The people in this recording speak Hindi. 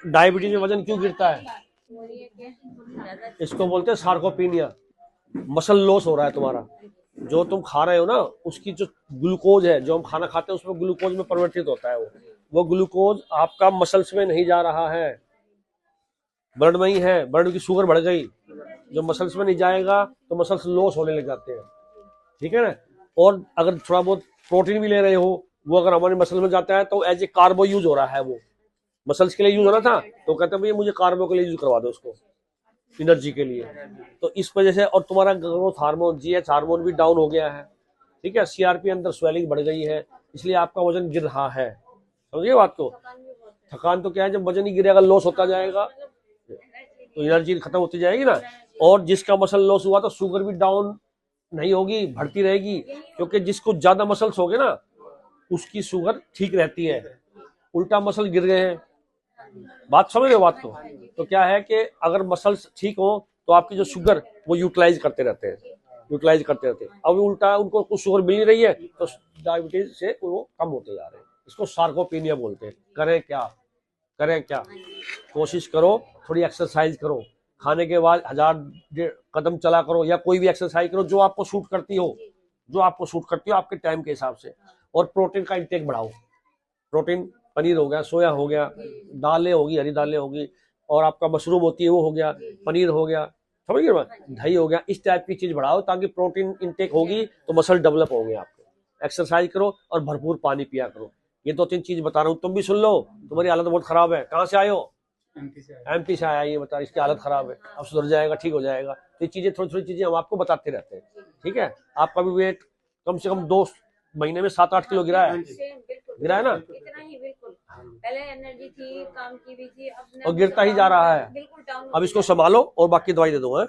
डायबिटीज में वजन क्यों गिरता है? इसको बोलते हैं सार्कोपीनिया। मसल लॉस हो रहा है तुम्हारा। जो तुम खा रहे हो ना, उसकी जो ग्लूकोज है, जो हम खाना खाते हैं उसमें ग्लूकोज में परिवर्तित होता है। वो ग्लूकोज आपका मसल्स में नहीं जा रहा है, ब्लड में ही है। ब्लड की शुगर बढ़ गई, जो मसल्स में नहीं जाएगा तो मसल्स लॉस होने लग जाते हैं, ठीक है ना। और अगर थोड़ा बहुत प्रोटीन भी ले रहे हो, वो अगर हमारे मसल में जाता है तो एज ए कार्बो यूज हो रहा है। वो मसल्स के लिए यूज हो रहा था, तो कहते हैं भैया मुझे कार्बो के लिए यूज करवा दो उसको, एनर्जी के लिए। तो इस वजह से, और तुम्हारा ग्रोथ हार्मोन, जीएच हार्मोन भी डाउन हो गया है, ठीक है। सीआरपी अंदर स्वेलिंग बढ़ गई है, इसलिए आपका वजन गिर रहा है। समझिए बात को। थकान तो क्या है, जब वजन ही गिरेगा, लॉस होता जाएगा तो एनर्जी खत्म होती जाएगी ना। और जिसका मसल लॉस हुआ तो शुगर भी डाउन नहीं होगी, बढ़ती रहेगी, क्योंकि जिसको ज्यादा मसल्स हो गए ना उसकी शुगर ठीक रहती है। उल्टा मसल गिर गए हैं, बात समझ रहे हो बात को। तो क्या है कि अगर मसल्स ठीक हो तो आपकी जो शुगर वो यूटिलाइज करते रहते हैं, यूटिलाइज करते रहते हैं। अब उल्टा उनको कुछ शुगर मिल नहीं रही है तो डायबिटीज से वो कम होते जा रहे हैं। इसको सार्कोपीनिया बोलते हैं। करें क्या, करें क्या? कोशिश करो, थोड़ी एक्सरसाइज करो, खाने के बाद 1000 कदम चला करो, या कोई भी एक्सरसाइज करो जो आपको सूट करती हो, जो आपको सूट करती हो आपके टाइम के हिसाब से। और प्रोटीन का इंटेक बढ़ाओ। प्रोटीन, पनीर हो गया, सोया हो गया, दालें होगी, हरी दालें होगी, और आपका मशरूम होती है वो हो गया, पनीर हो गया, समझ गए, दही हो गया। इस टाइप की चीज बढ़ाओ ताकि प्रोटीन इंटेक होगी तो मसल डेवलप होंगे आपके। एक्सरसाइज करो और भरपूर पानी पिया करो। ये 2-3 चीज बता रहा हूँ, तुम भी सुन लो। तुम्हारी हालत बहुत खराब है। कहाँ से आए हो? एमपी से आया। ये बता, इसकी हालत खराब है, अब सुधर जाएगा, ठीक हो जाएगा। तो ये चीजें, थोड़ी थोड़ी चीजें हम आपको बताते रहते हैं, ठीक है। आपका भी वेट कम से कम 2 महीने में 7-8 किलो गिरा है, गिरा है ना। इतना ही, बिल्कुल। पहले एनर्जी थी, काम की भी थी, अब और गिरता ही जा रहा है। अब इसको संभालो और बाकी दवाई दे दूंगा।